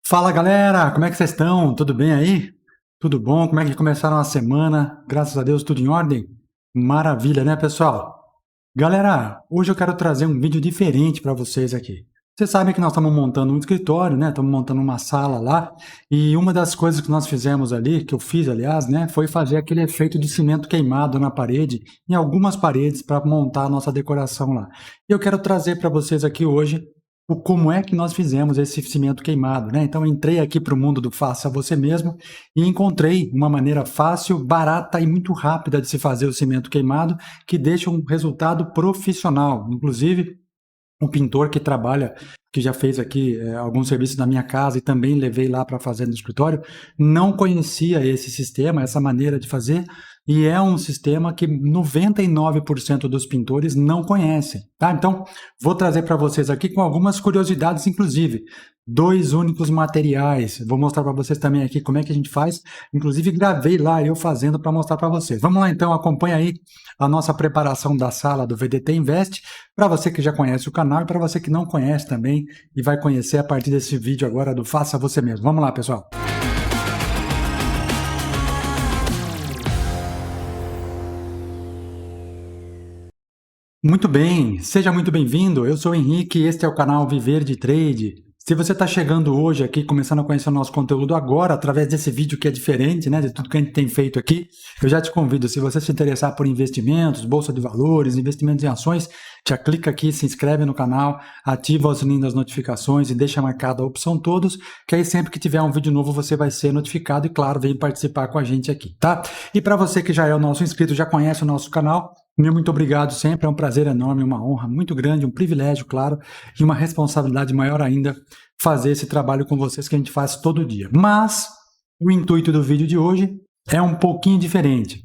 Fala galera, como é que vocês estão? Tudo bem aí? Tudo bom? Como é que começaram a semana? Graças a Deus, tudo em ordem? Maravilha, né, pessoal? Galera, hoje eu quero trazer um vídeo diferente para vocês aqui. Vocês sabem que nós estamos montando um escritório, né? Estamos montando uma sala lá, e uma das coisas que nós fizemos ali, que eu fiz, aliás, né, foi fazer aquele efeito de cimento queimado na parede, em algumas paredes, para montar a nossa decoração lá. E eu quero trazer para vocês aqui hoje o como é que nós fizemos esse cimento queimado, né? Então eu entrei aqui para o mundo do faça você mesmo e encontrei uma maneira fácil, barata e muito rápida de se fazer o cimento queimado que deixa um resultado profissional. Inclusive, um pintor que trabalha, que já fez aqui alguns serviços na minha casa e também levei lá para fazer no escritório, não conhecia esse sistema, essa maneira de fazer, e é um sistema que 99% dos pintores não conhecem, tá? Então, vou trazer para vocês aqui com algumas curiosidades, inclusive, dois únicos materiais. Vou mostrar para vocês também aqui como é que a gente faz. Inclusive, gravei lá eu fazendo para mostrar para vocês. Vamos lá, então, acompanha aí a nossa preparação da sala do VDT Invest, para você que já conhece o canal e para você que não conhece também e vai conhecer a partir desse vídeo agora do Faça Você Mesmo. Vamos lá, pessoal. Muito bem, seja muito bem-vindo. Eu sou o Henrique e este é o canal Viver de Trade. Se você está chegando hoje aqui, começando a conhecer o nosso conteúdo agora, através desse vídeo que é diferente, né, de tudo que a gente tem feito aqui, eu já te convido, se você se interessar por investimentos, bolsa de valores, investimentos em ações, já clica aqui, se inscreve no canal, ativa o sininho das notificações e deixa marcada a opção todos, que aí sempre que tiver um vídeo novo você vai ser notificado e, claro, vem participar com a gente aqui, tá? E para você que já é o nosso inscrito, já conhece o nosso canal, meu muito obrigado sempre, é um prazer enorme, uma honra muito grande, um privilégio, claro, e uma responsabilidade maior ainda fazer esse trabalho com vocês que a gente faz todo dia. Mas o intuito do vídeo de hoje é um pouquinho diferente.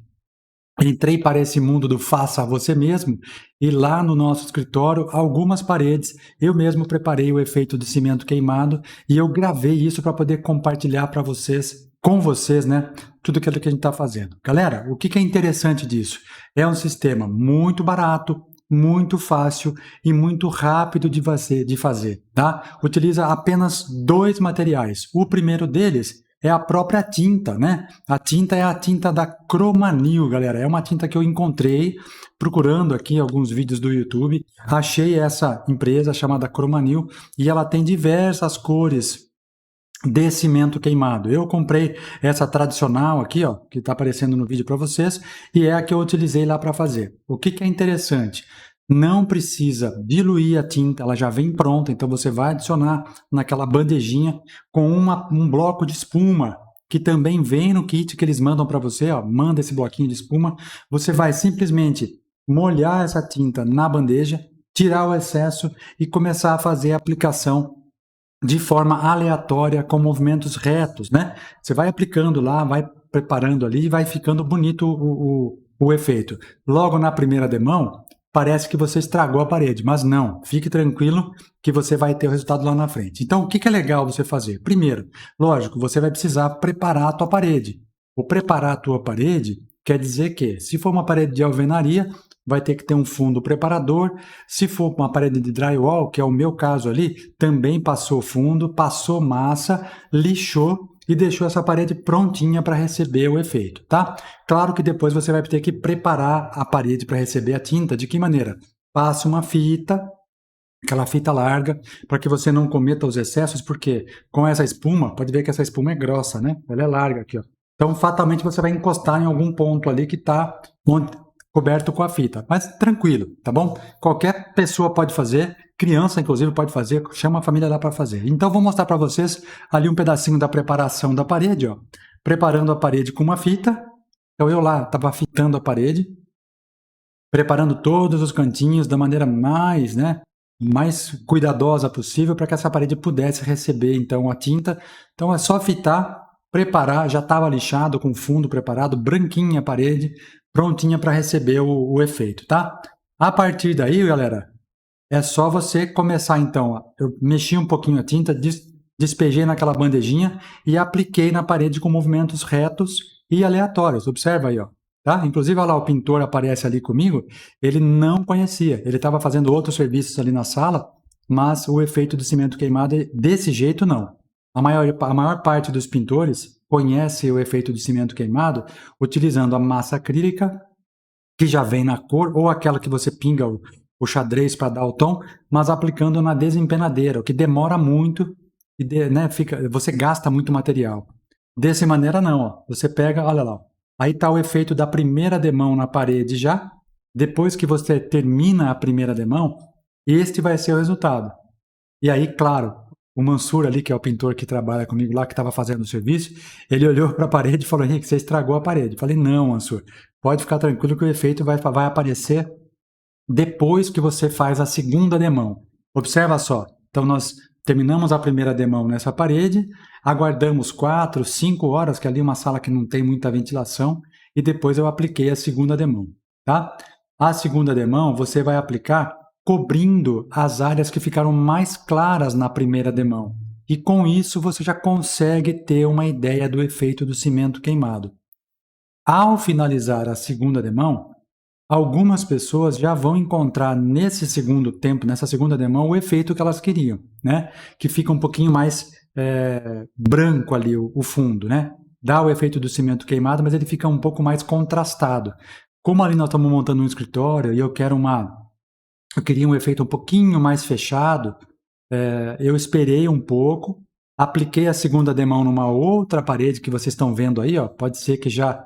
Entrei para esse mundo do faça você mesmo e lá no nosso escritório, algumas paredes, eu mesmo preparei o efeito de cimento queimado e eu gravei isso para poder compartilhar para vocês, com vocês, né, tudo aquilo que a gente está fazendo. Galera, o que é interessante disso? É um sistema muito barato, muito fácil e muito rápido de fazer, tá? Utiliza apenas dois materiais. O primeiro deles é a própria tinta, né? A tinta é a tinta da Cromanil, galera. É uma tinta que eu encontrei procurando aqui alguns vídeos do YouTube. Achei essa empresa chamada Cromanil e ela tem diversas cores de cimento queimado. Eu comprei essa tradicional aqui, ó, que está aparecendo no vídeo para vocês, e é a que eu utilizei lá para fazer. O que é interessante? Não precisa diluir a tinta, ela já vem pronta, então você vai adicionar naquela bandejinha com um bloco de espuma, que também vem no kit que eles mandam para você, ó, manda esse bloquinho de espuma, você vai simplesmente molhar essa tinta na bandeja, tirar o excesso e começar a fazer a aplicação de forma aleatória, com movimentos retos, né? Você vai aplicando lá, vai preparando ali e vai ficando bonito o efeito. Logo na primeira demão, parece que você estragou a parede, mas não, fique tranquilo que você vai ter o resultado lá na frente. Então, o que é legal você fazer? Primeiro, lógico, você vai precisar preparar a tua parede. O preparar a tua parede quer dizer que, se for uma parede de alvenaria, vai ter que ter um fundo preparador. Se for uma parede de drywall, que é o meu caso ali, também passou fundo, passou massa, lixou e deixou essa parede prontinha para receber o efeito, tá? Claro que depois você vai ter que preparar a parede para receber a tinta. De que maneira? Passa uma fita, aquela fita larga, para que você não cometa os excessos, porque com essa espuma, pode ver que essa espuma é grossa, né? Ela é larga aqui, ó. Então, fatalmente, você vai encostar em algum ponto ali que está coberto com a fita, mas tranquilo, tá bom? Qualquer pessoa pode fazer, criança inclusive pode fazer, chama a família lá para fazer. Então vou mostrar para vocês ali um pedacinho da preparação da parede, ó. Preparando a parede com uma fita, então eu lá estava fitando a parede, preparando todos os cantinhos da maneira mais cuidadosa possível para que essa parede pudesse receber então a tinta. Então é só fitar, preparar, já estava lixado com fundo preparado, branquinha a parede, prontinha para receber o efeito, tá? A partir daí, galera, é só você começar então, ó. Eu mexi um pouquinho a tinta, despejei naquela bandejinha e apliquei na parede com movimentos retos e aleatórios. Observa aí, ó. Tá? Inclusive, olha lá, o pintor aparece ali comigo, ele não conhecia, ele estava fazendo outros serviços ali na sala, mas o efeito do cimento queimado, desse jeito, não. A maior parte dos pintores conhece o efeito de cimento queimado utilizando a massa acrílica, que já vem na cor, ou aquela que você pinga o xadrez para dar o tom, mas aplicando na desempenadeira, o que demora muito e você gasta muito material. Dessa maneira não, ó. Você pega, olha lá, ó. Aí está o efeito da primeira demão na parede já. Depois que você termina a primeira demão, este vai ser o resultado. E aí, claro, o Mansur ali, que é o pintor que trabalha comigo lá, que estava fazendo o serviço, ele olhou para a parede e falou: Henrique, você estragou a parede. Eu falei: não, Mansur, pode ficar tranquilo que o efeito vai aparecer depois que você faz a segunda demão. Observa só, então nós terminamos a primeira demão nessa parede, aguardamos 4, 5 horas, que ali é uma sala que não tem muita ventilação, e depois eu apliquei a segunda demão, tá? A segunda demão você vai aplicar cobrindo as áreas que ficaram mais claras na primeira demão. E com isso você já consegue ter uma ideia do efeito do cimento queimado. Ao finalizar a segunda demão, algumas pessoas já vão encontrar nesse segundo tempo, nessa segunda demão, o efeito que elas queriam, né? Que fica um pouquinho mais branco ali o fundo, né? Dá o efeito do cimento queimado, mas ele fica um pouco mais contrastado. Como ali nós estamos montando um escritório e eu queria um efeito um pouquinho mais fechado, eu esperei um pouco, apliquei a segunda demão numa outra parede que vocês estão vendo aí, ó. Pode ser que já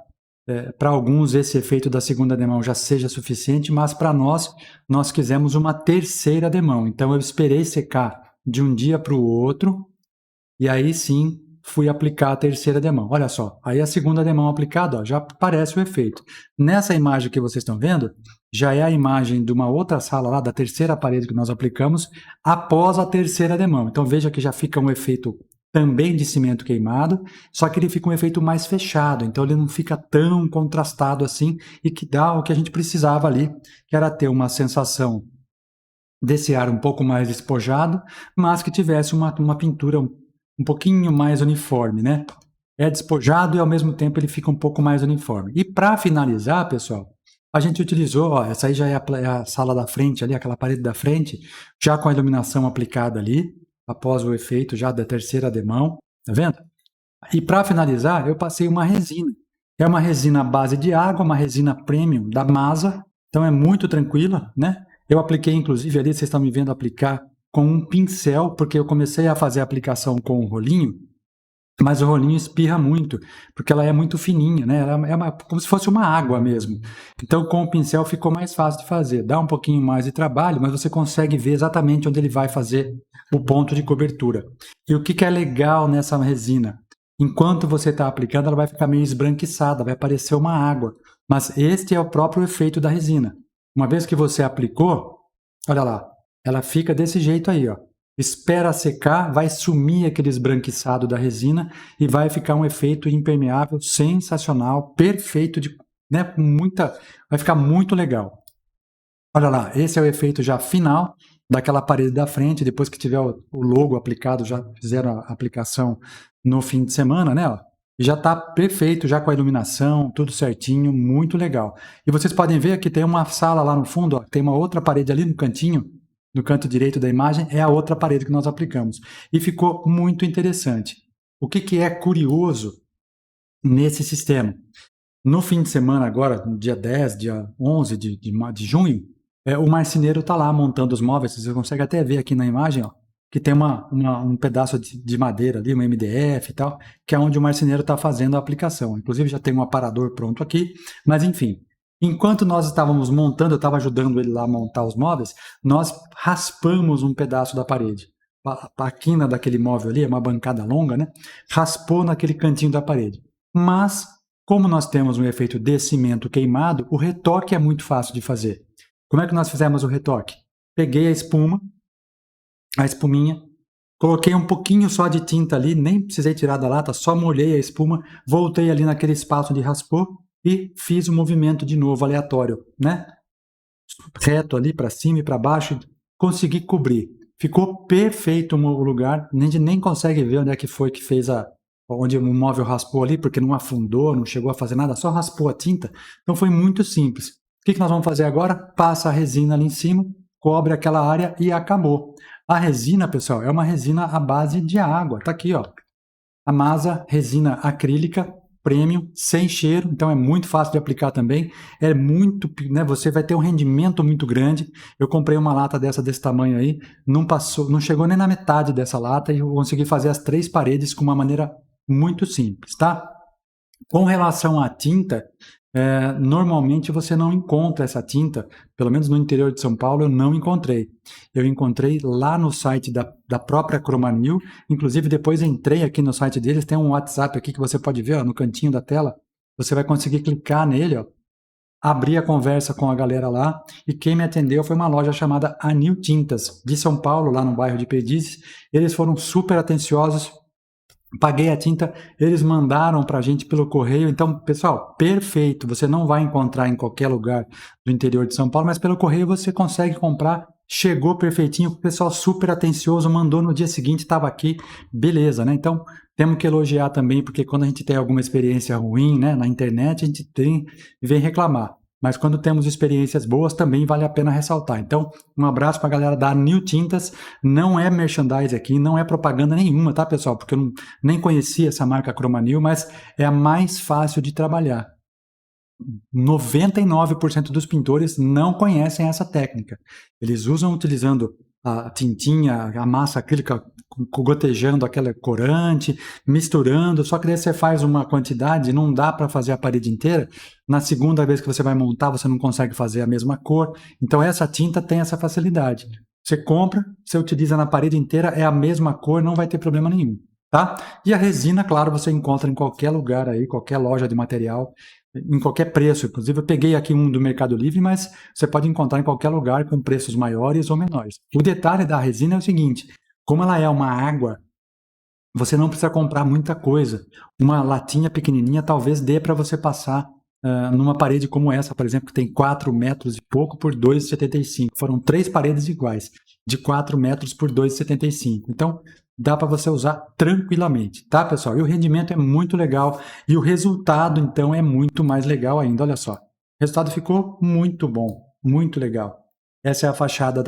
para alguns esse efeito da segunda demão já seja suficiente, mas para nós quisemos uma terceira demão. Então eu esperei secar de um dia para o outro e aí sim fui aplicar a terceira demão. Olha só, aí a segunda demão aplicada, ó, já aparece o efeito. Nessa imagem que vocês estão vendo, já é a imagem de uma outra sala lá, da terceira parede que nós aplicamos, após a terceira demão. Então veja que já fica um efeito também de cimento queimado, só que ele fica um efeito mais fechado, então ele não fica tão contrastado assim e que dá o que a gente precisava ali, que era ter uma sensação desse ar um pouco mais despojado, mas que tivesse uma pintura um pouquinho mais uniforme, né? É despojado e ao mesmo tempo ele fica um pouco mais uniforme. E para finalizar, pessoal, a gente utilizou, ó, essa aí já é a sala da frente ali, aquela parede da frente, já com a iluminação aplicada ali, após o efeito já da terceira demão, tá vendo? E para finalizar, eu passei uma resina. É uma resina à base de água, uma resina premium da Masa, então é muito tranquila, né? Eu apliquei, inclusive, ali, vocês estão me vendo aplicar com um pincel, porque eu comecei a fazer a aplicação com o rolinho, mas o rolinho espirra muito, porque ela é muito fininha, né? Ela é como se fosse uma água mesmo. Então, com o pincel ficou mais fácil de fazer. Dá um pouquinho mais de trabalho, mas você consegue ver exatamente onde ele vai fazer o ponto de cobertura. E o que é legal nessa resina? Enquanto você está aplicando, ela vai ficar meio esbranquiçada, vai parecer uma água. Mas este é o próprio efeito da resina. Uma vez que você aplicou, olha lá, ela fica desse jeito aí, ó. Espera secar, vai sumir aquele esbranquiçado da resina e vai ficar um efeito impermeável sensacional, perfeito, né, vai ficar muito legal. Olha lá, esse é o efeito já final daquela parede da frente, depois que tiver o logo aplicado, já fizeram a aplicação no fim de semana, né, ó. Já está perfeito, já com a iluminação, tudo certinho, muito legal. E vocês podem ver que tem uma sala lá no fundo, ó, tem uma outra parede ali no cantinho, no canto direito da imagem, é a outra parede que nós aplicamos. E ficou muito interessante. O que é curioso nesse sistema? No fim de semana agora, no dia 10, dia 11 de junho, o marceneiro está lá montando os móveis, você consegue até ver aqui na imagem, ó, que tem um pedaço de madeira ali, uma MDF e tal, que é onde o marceneiro está fazendo a aplicação. Inclusive já tem um aparador pronto aqui, mas enfim. Enquanto nós estávamos montando, eu estava ajudando ele lá a montar os móveis, nós raspamos um pedaço da parede. A quina daquele móvel ali, é uma bancada longa, né? Raspou naquele cantinho da parede. Mas, como nós temos um efeito de cimento queimado, o retoque é muito fácil de fazer. Como é que nós fizemos o retoque? Peguei a espuminha, coloquei um pouquinho só de tinta ali, nem precisei tirar da lata, só molhei a espuma, voltei ali naquele espaço de raspor e fiz o movimento de novo aleatório, né? Reto ali para cima e para baixo, consegui cobrir. Ficou perfeito o lugar, a gente nem consegue ver onde é que foi que fez onde o móvel raspou ali, porque não afundou, não chegou a fazer nada, só raspou a tinta. Então foi muito simples. O que nós vamos fazer agora? Passa a resina ali em cima, cobre aquela área e acabou. A resina, pessoal, é uma resina à base de água. Tá aqui, ó. a Masa resina acrílica premium, sem cheiro, então é muito fácil de aplicar também, é muito, né, você vai ter um rendimento muito grande. Eu comprei uma lata desse tamanho aí, não chegou nem na metade dessa lata e eu consegui fazer as 3 paredes com uma maneira muito simples, tá? Com relação à tinta, normalmente você não encontra essa tinta, pelo menos no interior de São Paulo eu não encontrei. Eu encontrei lá no site da própria Cromanil, inclusive depois entrei aqui no site deles, tem um WhatsApp aqui que você pode ver, ó, no cantinho da tela, você vai conseguir clicar nele, ó, abrir a conversa com a galera lá, e quem me atendeu foi uma loja chamada Anil Tintas, de São Paulo, lá no bairro de Perdizes. Eles foram super atenciosos, paguei a tinta, eles mandaram para a gente pelo correio. Então, pessoal, perfeito. Você não vai encontrar em qualquer lugar do interior de São Paulo, mas pelo correio você consegue comprar. Chegou perfeitinho, o pessoal super atencioso, mandou no dia seguinte, estava aqui, beleza, né? Então, temos que elogiar também, porque quando a gente tem alguma experiência ruim, né, na internet, a gente vem reclamar. Mas quando temos experiências boas, também vale a pena ressaltar. Então, um abraço para a galera da Anil Tintas. Não é merchandise aqui, não é propaganda nenhuma, tá, pessoal? Porque eu nem conhecia essa marca Cromanil, mas é a mais fácil de trabalhar. 99% dos pintores não conhecem essa técnica. Eles usam utilizando a tintinha, a massa acrílica, gotejando aquele corante, misturando, só que daí você faz uma quantidade, não dá para fazer a parede inteira. Na segunda vez que você vai montar, você não consegue fazer a mesma cor. Então essa tinta tem essa facilidade. Você compra, você utiliza na parede inteira, é a mesma cor, não vai ter problema nenhum, tá? E a resina, claro, você encontra em qualquer lugar aí, qualquer loja de material, em qualquer preço. Inclusive eu peguei aqui um do Mercado Livre, mas você pode encontrar em qualquer lugar com preços maiores ou menores. O detalhe da resina é o seguinte, como ela é uma água, você não precisa comprar muita coisa. Uma latinha pequenininha talvez dê para você passar numa parede como essa, por exemplo, que tem 4 metros e pouco por 2,75. Foram 3 paredes iguais, de 4 metros por 2,75. Então, dá para você usar tranquilamente, tá, pessoal? E o rendimento é muito legal e o resultado, então, é muito mais legal ainda. Olha só, o resultado ficou muito bom, muito legal. Essa é a fachada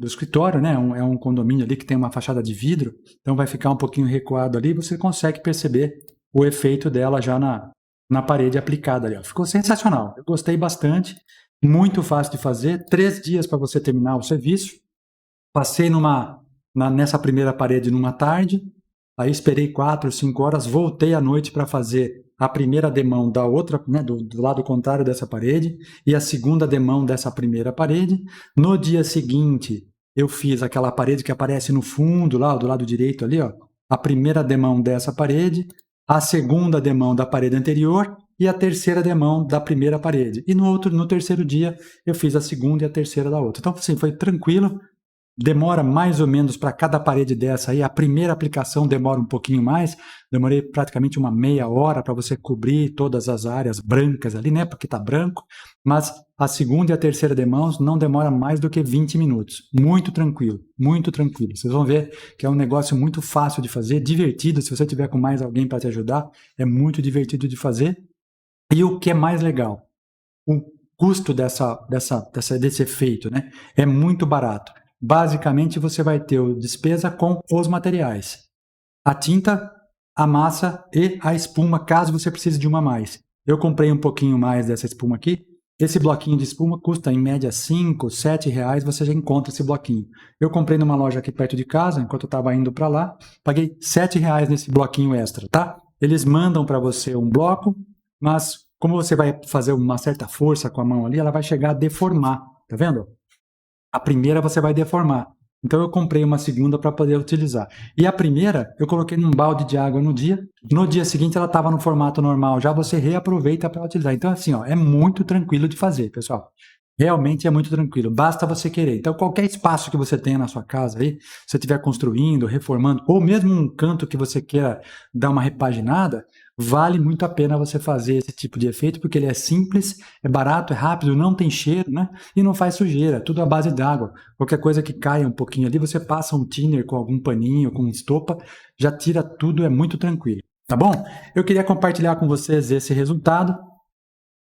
do escritório, né? É um condomínio ali que tem uma fachada de vidro, então vai ficar um pouquinho recuado ali, você consegue perceber o efeito dela já na parede aplicada ali. Ó. Ficou sensacional, eu gostei bastante, muito fácil de fazer, 3 dias para você terminar o serviço. Passei nessa primeira parede numa tarde, aí esperei 4, 5 horas, voltei à noite para fazer a primeira demão da outra, né, do lado contrário dessa parede, e a segunda demão dessa primeira parede. No dia seguinte, eu fiz aquela parede que aparece no fundo, lá do lado direito ali, ó, a primeira demão dessa parede, a segunda demão da parede anterior e a terceira demão da primeira parede. E no terceiro dia, eu fiz a segunda e a terceira da outra. Então, assim, foi tranquilo. Demora mais ou menos para cada parede dessa aí, a primeira aplicação demora um pouquinho mais, demorei praticamente uma meia hora para você cobrir todas as áreas brancas ali, né, porque está branco, mas a segunda e a terceira demãos não demora mais do que 20 minutos, muito tranquilo, vocês vão ver que é um negócio muito fácil de fazer, divertido, se você tiver com mais alguém para te ajudar, é muito divertido de fazer, e o que é mais legal, o custo desse efeito, né, é muito barato. Basicamente, você vai ter a despesa com os materiais. A tinta, a massa e a espuma, caso você precise de uma a mais. Eu comprei um pouquinho mais dessa espuma aqui. Esse bloquinho de espuma custa em média 5, 7 reais, você já encontra esse bloquinho. Eu comprei numa loja aqui perto de casa, enquanto eu estava indo para lá, paguei 7 reais nesse bloquinho extra, tá? Eles mandam para você um bloco, mas como você vai fazer uma certa força com a mão ali, ela vai chegar a deformar, tá vendo? A primeira você vai deformar. Então eu comprei uma segunda para poder utilizar. E a primeira eu coloquei num balde de água no dia seguinte ela estava no formato normal, já você reaproveita para utilizar. Então assim, ó, é muito tranquilo de fazer, pessoal. Realmente é muito tranquilo, basta você querer. Então qualquer espaço que você tenha na sua casa aí, se você estiver construindo, reformando, ou mesmo um canto que você queira dar uma repaginada, vale muito a pena você fazer esse tipo de efeito, porque ele é simples, é barato, é rápido, não tem cheiro, né? E não faz sujeira, tudo à base d'água. Qualquer coisa que caia um pouquinho ali, você passa um thinner com algum paninho, com estopa, já tira tudo, é muito tranquilo. Tá bom? Eu queria compartilhar com vocês esse resultado.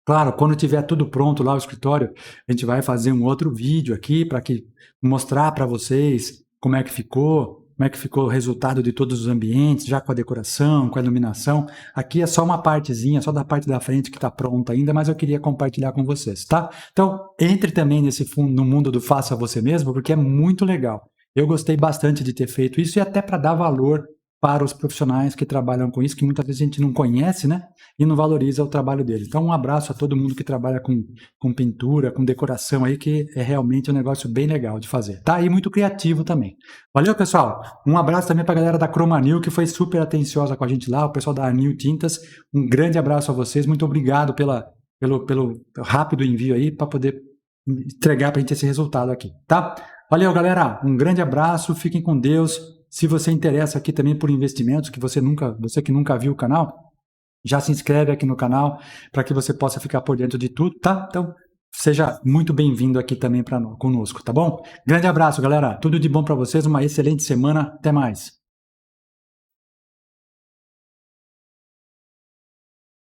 Claro, quando tiver tudo pronto lá no escritório, a gente vai fazer um outro vídeo aqui para mostrar para vocês como é que ficou, como é que ficou o resultado de todos os ambientes, já com a decoração, com a iluminação. Aqui é só uma partezinha, só da parte da frente que está pronta ainda, mas eu queria compartilhar com vocês, tá? Então, entre também no mundo do faça você mesmo, porque é muito legal. Eu gostei bastante de ter feito isso e até para dar valor para os profissionais que trabalham com isso, que muitas vezes a gente não conhece, né? E não valoriza o trabalho deles. Então, um abraço a todo mundo que trabalha com pintura, com decoração aí, que é realmente um negócio bem legal de fazer, tá? E muito criativo também. Valeu, pessoal! Um abraço também para a galera da Cromanil, que foi super atenciosa com a gente lá, o pessoal da Anil Tintas. Um grande abraço a vocês, muito obrigado pelo rápido envio aí, para poder entregar para a gente esse resultado aqui, tá? Valeu, galera! Um grande abraço, fiquem com Deus. Se você interessa aqui também por investimentos, você que nunca viu o canal, já se inscreve aqui no canal para que você possa ficar por dentro de tudo, tá? Então, seja muito bem-vindo aqui também conosco, tá bom? Grande abraço, galera. Tudo de bom para vocês, uma excelente semana. Até mais.